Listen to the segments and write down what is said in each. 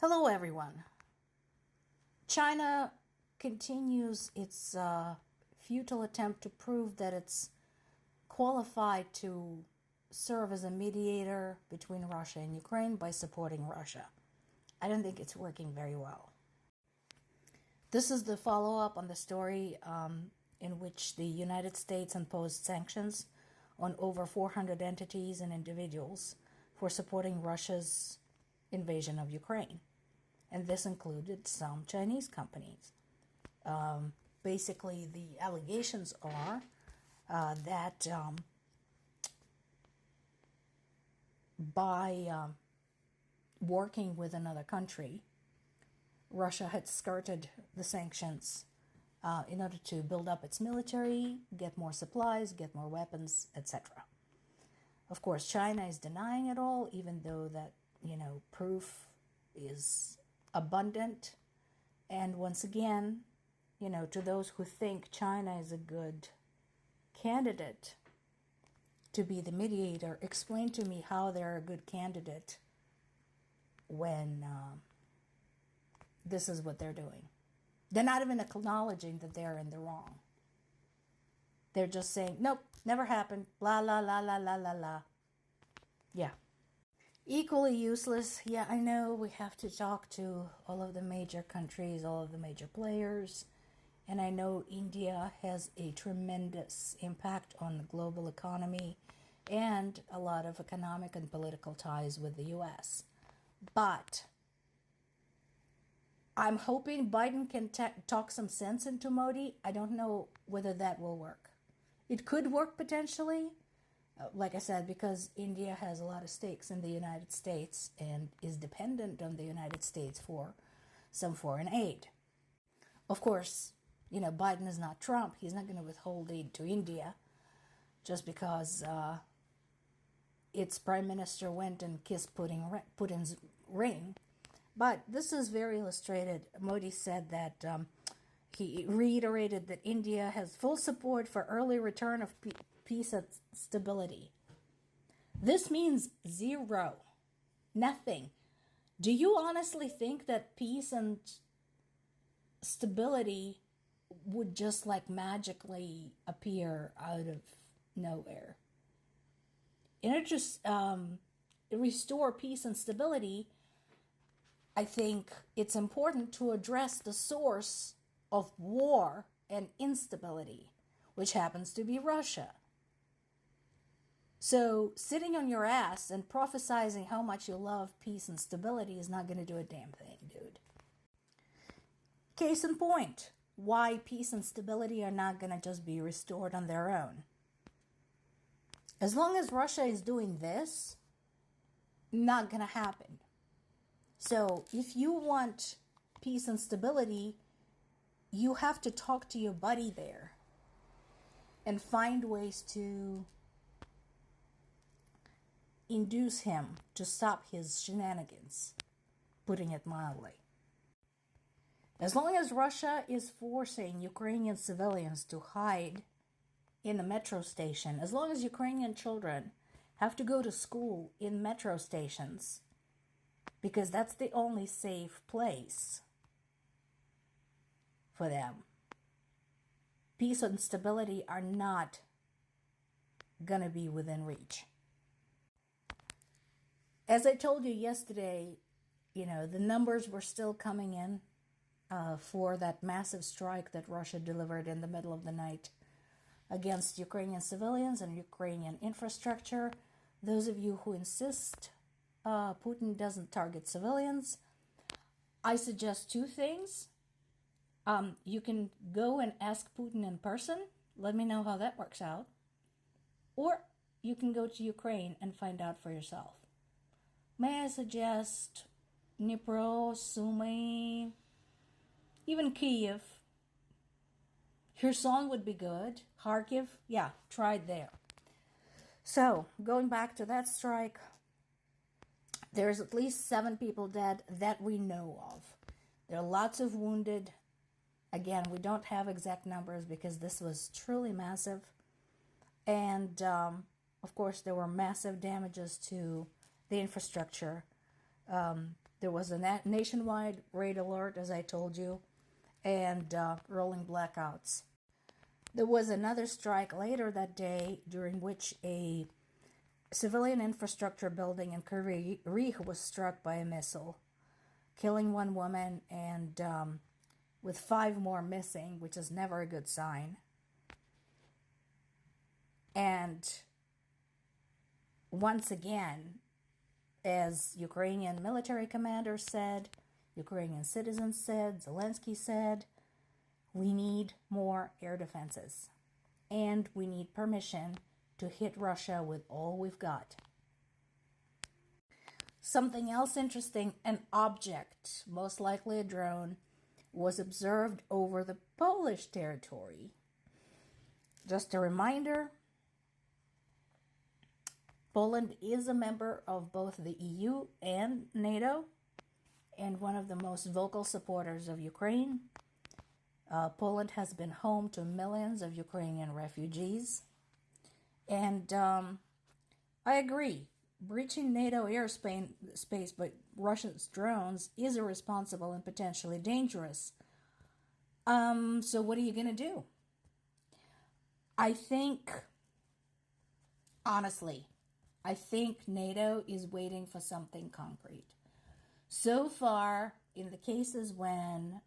Hello, everyone. China continues its futile attempt to prove that it's qualified to serve as a mediator between Russia and Ukraine by supporting Russia. I don't think it's working very well. This is the follow-up on the story in which the United States imposed sanctions on over 400 entities and individuals for supporting Russia's invasion of Ukraine. And this included some Chinese companies. Basically, the allegations are that by working with another country, Russia had skirted the sanctions in order to build up its military, get more supplies, get more weapons, etc. Of course, China is denying it all, even though that, proof is abundant. And once again, to those who think China is a good candidate to be the mediator, explain to me how they're a good candidate when this is what they're doing. They're not even acknowledging that they're in the wrong. They're just saying, nope, never happened, blah, la, la, la, la, la, la. Yeah. Equally useless. Yeah, I know we have to talk to all of the major countries, all of the major players. And I know India has a tremendous impact on the global economy and a lot of economic and political ties with the US. But I'm hoping Biden can talk some sense into Modi. I don't know whether that will work. It could work potentially. Like I said, because India has a lot of stakes in the United States and is dependent on the United States for some foreign aid. Of course, Biden is not Trump. He's not going to withhold aid to India just because its prime minister went and kissed Putin's ring. But this is very illustrated. Modi said that he reiterated that India has full support for early return of peace and stability. This means zero. Nothing. Do you honestly think that peace and stability would just like magically appear out of nowhere? In order to restore peace and stability, I think it's important to address the source of war and instability, which happens to be Russia. So sitting on your ass and prophesizing how much you love peace and stability is not going to do a damn thing, dude. Case in point, why peace and stability are not going to just be restored on their own. As long as Russia is doing this, not going to happen. So if you want peace and stability, you have to talk to your buddy there and find ways to induce him to stop his shenanigans, putting it mildly. As long as Russia is forcing Ukrainian civilians to hide in a metro station, as long as Ukrainian children have to go to school in metro stations, because that's the only safe place for them, peace and stability are not going to be within reach. As I told you yesterday, the numbers were still coming in for that massive strike that Russia delivered in the middle of the night against Ukrainian civilians and Ukrainian infrastructure. Those of you who insist Putin doesn't target civilians, I suggest two things. You can go and ask Putin in person. Let me know how that works out. Or you can go to Ukraine and find out for yourself. May I suggest Dnipro, Sumy, even Kyiv. Kherson would be good. Kharkiv, yeah, try it there. So, going back to that strike, there's at least 7 people dead that we know of. There are lots of wounded. Again, we don't have exact numbers because this was truly massive. And, of course, there were massive damages to the infrastructure. There was a nationwide raid alert, as I told you, and rolling blackouts. There was another strike later that day during which a civilian infrastructure building in Kursk was struck by a missile, killing one woman and with 5 more missing, which is never a good sign. And once again, as Ukrainian military commanders said, Ukrainian citizens said, Zelensky said, we need more air defenses. And we need permission to hit Russia with all we've got. Something else interesting, an object, most likely a drone, was observed over the Polish territory. Just a reminder, Poland is a member of both the EU and NATO, and one of the most vocal supporters of Ukraine. Poland has been home to millions of Ukrainian refugees. And I agree, breaching NATO airspace by Russia's drones is irresponsible and potentially dangerous. So what are you going to do? I think, honestly, I think NATO is waiting for something concrete. So far, in the cases when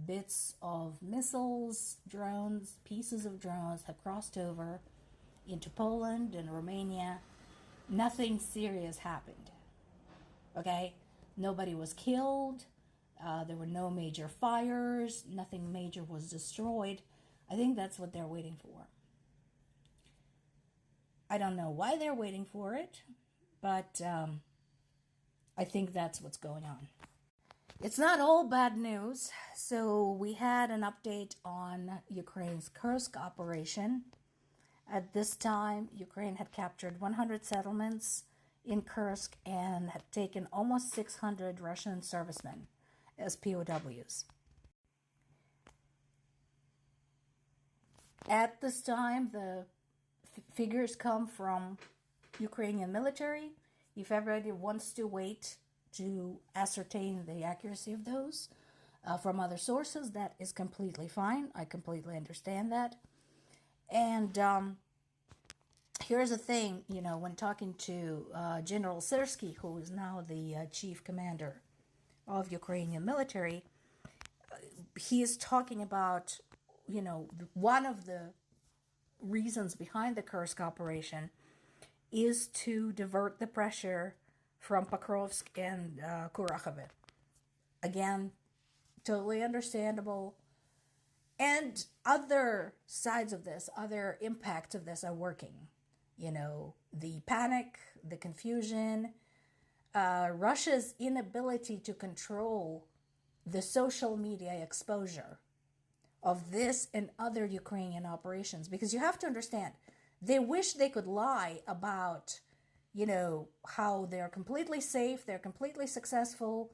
bits of missiles, drones, pieces of drones have crossed over into Poland and Romania, nothing serious happened. Okay? Nobody was killed. There were no major fires. Nothing major was destroyed. I think that's what they're waiting for. I don't know why they're waiting for it, but I think that's what's going on. It's not all bad news. So we had an update on Ukraine's Kursk operation. At this time, Ukraine had captured 100 settlements in Kursk and had taken almost 600 Russian servicemen as POWs. At this time, the figures come from Ukrainian military. If everybody wants to wait to ascertain the accuracy of those from other sources, that is completely fine. I completely understand that. And here's the thing, when talking to General Syrsky, who is now the chief commander of Ukrainian military, he is talking about, one of the reasons behind the Kursk operation is to divert the pressure from Pokrovsk and Kurakhove. Again, totally understandable. And other sides of this, other impacts of this are working. The panic, the confusion, Russia's inability to control the social media exposure of this and other Ukrainian operations. Because you have to understand, they wish they could lie about, how they're completely safe, they're completely successful,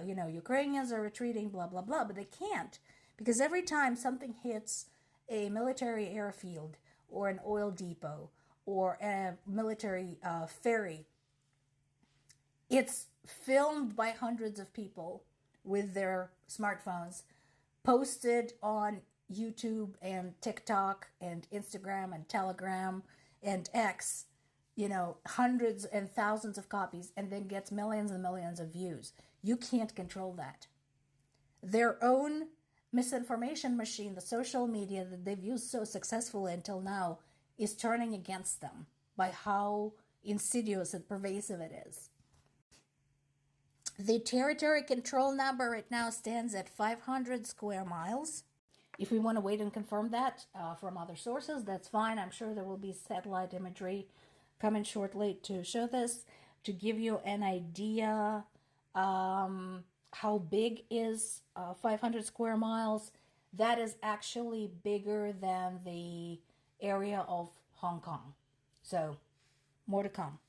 Ukrainians are retreating, blah, blah, blah, but they can't. Because every time something hits a military airfield or an oil depot or a military ferry, it's filmed by hundreds of people with their smartphones, posted on YouTube and TikTok and Instagram and Telegram and X, hundreds and thousands of copies, and then gets millions and millions of views. You can't control that. Their own misinformation machine, the social media that they've used so successfully until now, is turning against them by how insidious and pervasive it is. The territory control number right now stands at 500 square miles. If we want to wait and confirm that from other sources, that's fine. I'm sure there will be satellite imagery coming shortly to show this, to give you an idea how big is 500 square miles. That is actually bigger than the area of Hong Kong. So, more to come.